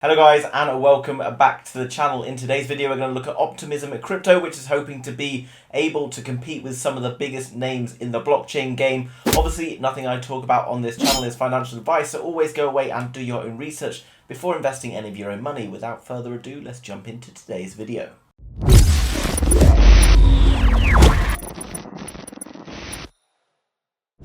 Hello guys and welcome back to the channel. In today's video we're going to look at Optimism Crypto, which is hoping to be able to compete with some of the biggest names in the blockchain game. Obviously nothing I talk about on this channel is financial advice, so always go away and do your own research before investing any of your own money. Without further ado, let's jump into today's video.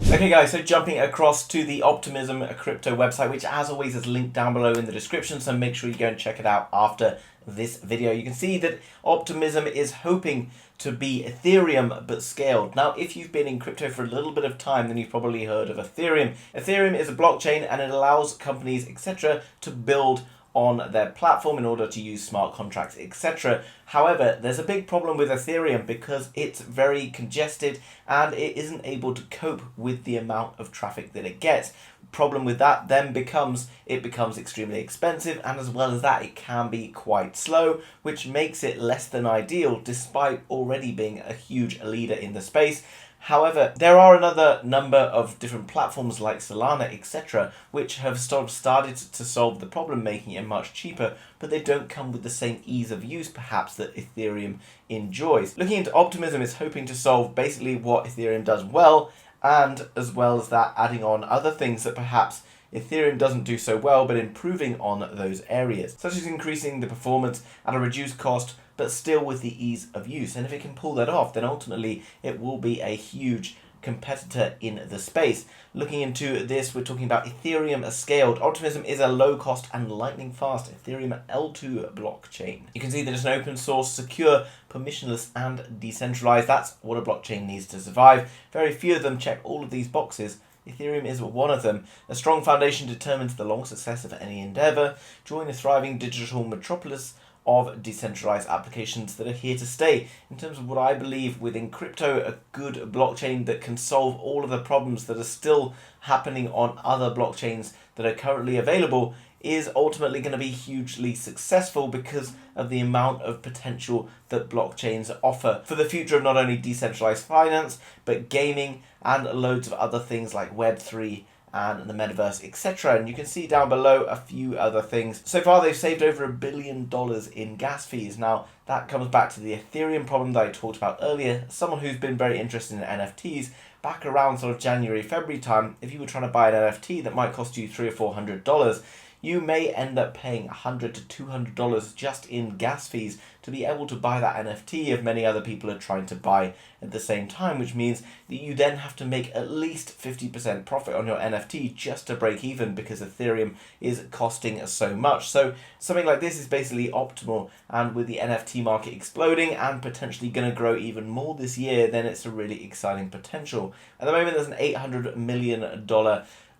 Okay guys, so jumping across to the Optimism Crypto website, which as always is linked down below in the description, so make sure you go and check it out after this video. You can see that Optimism is hoping to be Ethereum but scaled. Now, if you've been in crypto for a little bit of time, then you've probably heard of Ethereum. Ethereum is a blockchain and it allows companies, etc., to build on their platform in order to use smart contracts, etc. However, there's a big problem with Ethereum because it's very congested and it isn't able to cope with the amount of traffic that it gets. Problem with that then becomes it becomes extremely expensive, and as well as that it can be quite slow, which makes it less than ideal despite already being a huge leader in the space. However, there are another number of different platforms like Solana, etc., which have sort of started to solve the problem, making it much cheaper, but they don't come with the same ease of use perhaps that Ethereum enjoys. Looking into Optimism is hoping to solve basically what Ethereum does well, and as well as that adding on other things that perhaps Ethereum doesn't do so well, but improving on those areas, such as increasing the performance at a reduced cost, but still with the ease of use. And if it can pull that off, then ultimately it will be a huge competitor in the space. Looking into this, we're talking about Ethereum scaled. Optimism is a low cost and lightning fast Ethereum L2 blockchain. You can see that it's an open source, secure, permissionless and decentralized. That's what a blockchain needs to survive. Very few of them check all of these boxes. Ethereum is one of them. A strong foundation determines the long success of any endeavor. Join a thriving digital metropolis of decentralized applications that are here to stay. In terms of what I believe within crypto, a good blockchain that can solve all of the problems that are still happening on other blockchains that are currently available is ultimately going to be hugely successful because of the amount of potential that blockchains offer for the future of not only decentralized finance, but gaming and loads of other things like Web3 and the metaverse, etc. And you can see down below a few other things. So far they've saved over $1 billion in gas fees. Now that comes back to the Ethereum problem that I talked about earlier. Someone who's been very interested in NFTs, back around sort of January, February time, if you were trying to buy an NFT that might cost you $300 or $400, you may end up paying $100 to $200 just in gas fees to be able to buy that NFT if many other people are trying to buy at the same time, which means that you then have to make at least 50% profit on your NFT just to break even because Ethereum is costing so much. So something like this is basically optimal, and with the NFT market exploding and potentially going to grow even more this year, then it's a really exciting potential. At the moment there's an $800 million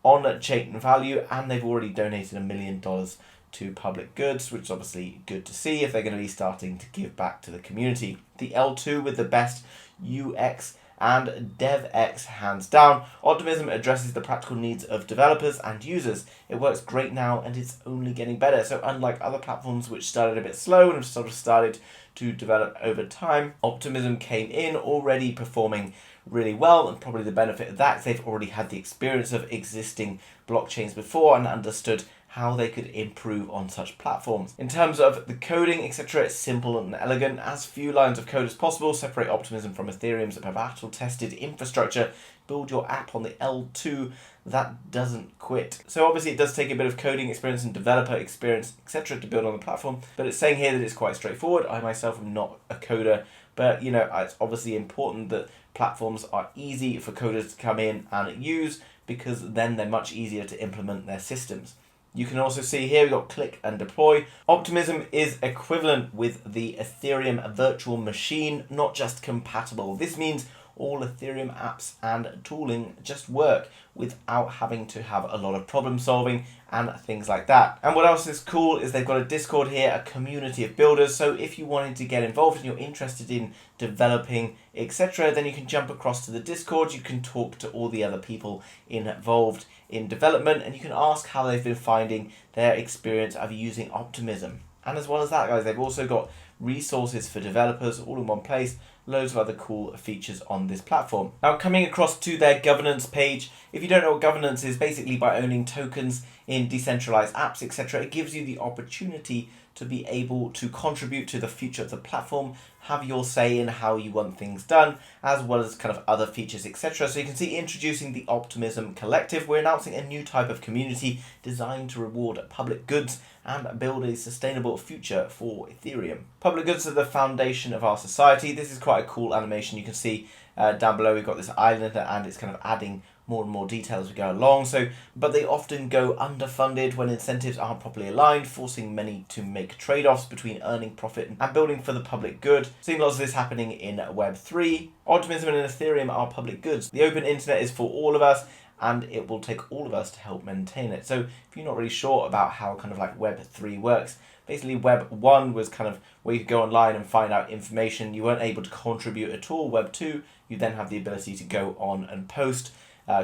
on-chain value, and they've already donated $1 million to public goods, which is obviously good to see if they're going to be starting to give back to the community. The L2 with the best UX and DevX hands down. Optimism addresses the practical needs of developers and users. It works great now and it's only getting better. So unlike other platforms which started a bit slow and have sort of started to develop over time, Optimism came in already performing really well, and probably the benefit of that is they've already had the experience of existing blockchains before and understood how they could improve on such platforms. In terms of the coding, etc., it's simple and elegant. As few lines of code as possible, separate Optimism from Ethereum's battle-tested infrastructure. Build your app on the L2 that doesn't quit. So obviously it does take a bit of coding experience and developer experience, etc., to build on the platform, but it's saying here that it's quite straightforward. I myself am not a coder, but you know, it's obviously important that platforms are easy for coders to come in and use, because then they're much easier to implement their systems. You can also see here we've got click and deploy. Optimism is equivalent with the Ethereum virtual machine, not just compatible. This means all Ethereum apps and tooling just work without having to have a lot of problem solving and things like that. And what else is cool is they've got a Discord here, a community of builders. So if you wanted to get involved and you're interested in developing, etc., then you can jump across to the Discord. You can talk to all the other people involved in development, and you can ask how they've been finding their experience of using Optimism. And as well as that, guys, they've also got resources for developers all in one place, loads of other cool features on this platform. Now, coming across to their governance page, if you don't know what governance is, basically by owning tokens in decentralized apps, etc., it gives you the opportunity to be able to contribute to the future of the platform, have your say in how you want things done, as well as kind of other features, etc. So you can see introducing the Optimism Collective, we're announcing a new type of community designed to reward public goods and build a sustainable future for Ethereum. Public goods are the foundation of our society. This is quite a cool animation. You can see down below we've got this island and it's kind of adding more and more detail as we go along. But they often go underfunded when incentives aren't properly aligned, forcing many to make trade-offs between earning profit and building for the public good. Seeing lots of this happening in Web3. Optimism and Ethereum are public goods. The open internet is for all of us, and it will take all of us to help maintain it. So if you're not really sure about how kind of like Web3 works, basically Web 1 was kind of where you could go online and find out information. You weren't able to contribute at all. Web 2, you then have the ability to go on and post,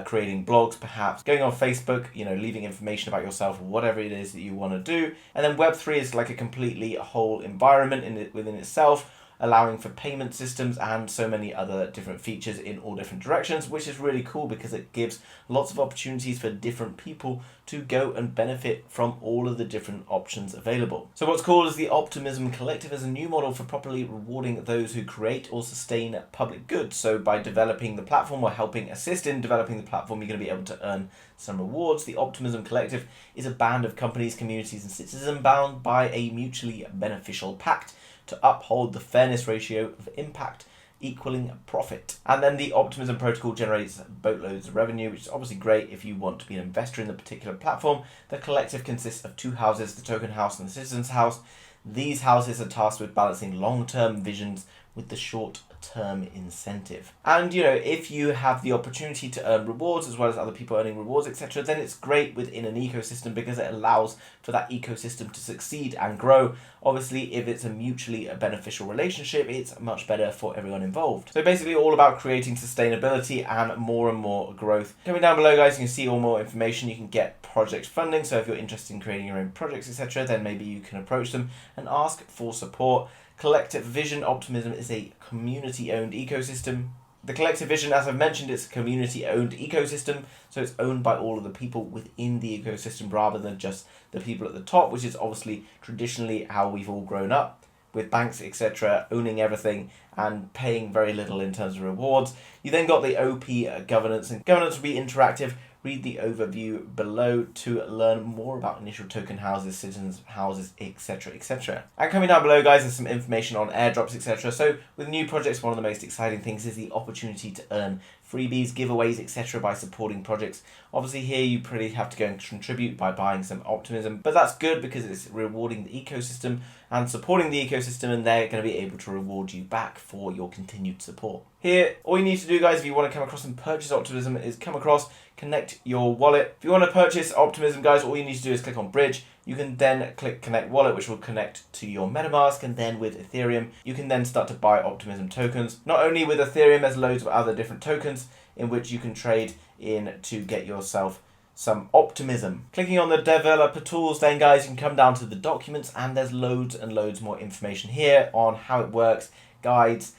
creating blogs, perhaps going on Facebook, leaving information about yourself, whatever it is that you want to do. And then Web 3 is like a completely whole environment within itself, allowing for payment systems and so many other different features in all different directions, which is really cool because it gives lots of opportunities for different people to go and benefit from all of the different options available. So what's cool is the Optimism Collective is a new model for properly rewarding those who create or sustain public goods. So by developing the platform or helping assist in developing the platform, you're going to be able to earn some rewards. The Optimism Collective is a band of companies, communities, and citizens bound by a mutually beneficial pact to uphold the fairness ratio of impact equaling profit. And then the Optimism protocol generates boatloads of revenue, which is obviously great if you want to be an investor in the particular platform. The collective consists of two houses, the token house and the citizens house. These houses are tasked with balancing long-term visions with the short-term incentive. And if you have the opportunity to earn rewards as well as other people earning rewards, etc., then it's great within an ecosystem because it allows for that ecosystem to succeed and grow. Obviously, if it's a mutually beneficial relationship, it's much better for everyone involved. So basically all about creating sustainability and more growth. Coming down below, guys, you can see all more information. You can get project funding. So if you're interested in creating your own projects, etc., then maybe you can approach them and ask for support. Collective Vision Optimism is a community-owned ecosystem. The Collective Vision, as I've mentioned, it's a community-owned ecosystem, so it's owned by all of the people within the ecosystem rather than just the people at the top, which is obviously traditionally how we've all grown up, with banks, etc., owning everything and paying very little in terms of rewards. You then got the OP governance, and governance will be interactive. Read the overview below to learn more about initial token houses, citizens houses, etc., etc. And coming down below, guys, there's some information on airdrops, etc. So with new projects, one of the most exciting things is the opportunity to earn freebies, giveaways, etc. by supporting projects. Obviously here you pretty have to go and contribute by buying some Optimism, but that's good because it's rewarding the ecosystem and supporting the ecosystem, and they're going to be able to reward you back for your continued support. Here, all you need to do, guys, if you want to come across and purchase Optimism is come across, connect your wallet. If you want to purchase Optimism, guys, all you need to do is click on Bridge. You can then click Connect Wallet, which will connect to your MetaMask, and then with Ethereum, you can then start to buy Optimism tokens. Not only with Ethereum, there's loads of other different tokens in which you can trade in to get yourself some Optimism. Clicking on the developer tools, then guys, you can come down to the documents, and there's loads and loads more information here on how it works, guides,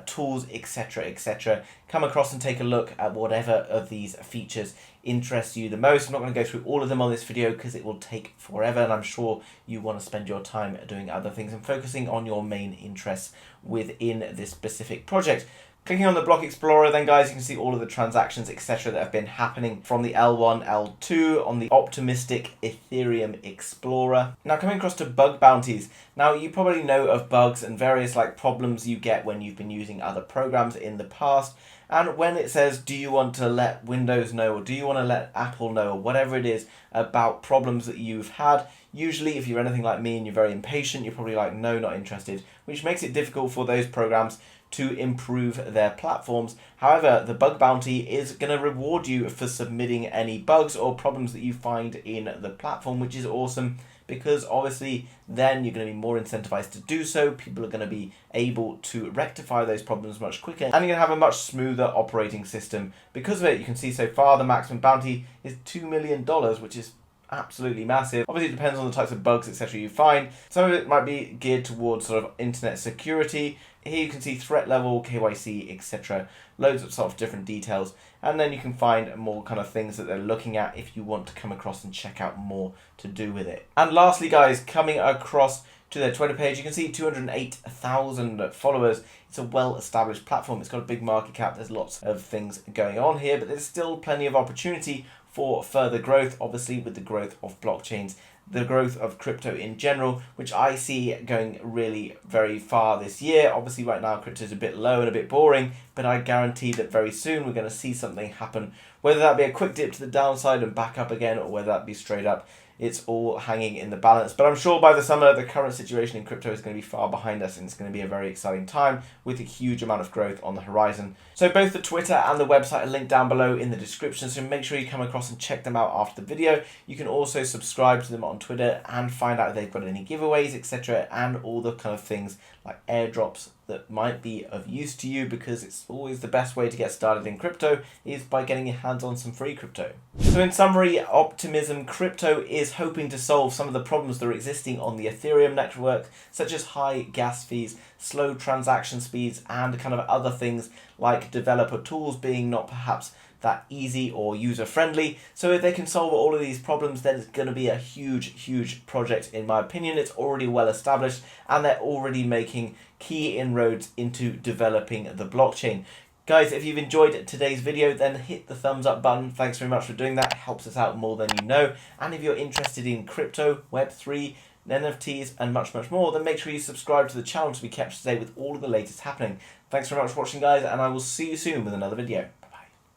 tools, etc., etc. Come across and take a look at whatever of these features interests you the most. I'm not going to go through all of them on this video because it will take forever, and I'm sure you want to spend your time doing other things and focusing on your main interests within this specific project. Clicking on the block explorer, then guys, you can see all of the transactions, etc. that have been happening from the L1, L2 on the optimistic Ethereum Explorer. Now coming across to bug bounties. Now you probably know of bugs and various problems you get when you've been using other programs in the past. And when it says, do you want to let Windows know, or do you want to let Apple know, or whatever it is about problems that you've had, usually if you're anything like me and you're very impatient, you're probably like, no, not interested, which makes it difficult for those programs to improve their platforms. However, the bug bounty is going to reward you for submitting any bugs or problems that you find in the platform, which is awesome because obviously then you're going to be more incentivized to do so. People are going to be able to rectify those problems much quicker, and you're going to have a much smoother operating system. Because of it, you can see so far the maximum bounty is $2 million, which is absolutely massive. Obviously, it depends on the types of bugs, etc. you find. Some of it might be geared towards sort of internet security. Here you can see threat level, KYC, etc. Loads of sort of different details. And then you can find more kind of things that they're looking at if you want to come across and check out more to do with it. And lastly, guys, coming across to their Twitter page, you can see 208,000 followers. It's a well-established platform. It's got a big market cap. There's lots of things going on here, but there's still plenty of opportunity for further growth, obviously with the growth of blockchains, the growth of crypto in general, which I see going really very far this year. Obviously right now crypto is a bit low and a bit boring, but I guarantee that very soon we're going to see something happen, whether that be a quick dip to the downside and back up again, or whether that be straight up. It's all hanging in the balance. But I'm sure by the summer, the current situation in crypto is going to be far behind us, and it's going to be a very exciting time with a huge amount of growth on the horizon. So both the Twitter and the website are linked down below in the description, so make sure you come across and check them out after the video. You can also subscribe to them on Twitter and find out if they've got any giveaways, etc., and all the kind of things like airdrops that might be of use to you, because it's always the best way to get started in crypto is by getting your hands on some free crypto. So in summary, Optimism Crypto is hoping to solve some of the problems that are existing on the Ethereum network, such as high gas fees, slow transaction speeds, and kind of other things like developer tools being not perhaps that easy or user-friendly. So if they can solve all of these problems, then it's going to be a huge project in my opinion. It's already well established and they're already making key inroads into developing the blockchain. Guys, if you've enjoyed today's video, then hit the thumbs up button. Thanks very much for doing that. It helps us out more than you know. And if you're interested in crypto, Web3, NFTs, and much more, then make sure you subscribe to the channel to be kept up to date with all of the latest happening. Thanks very much for watching, guys, and I will see you soon with another video.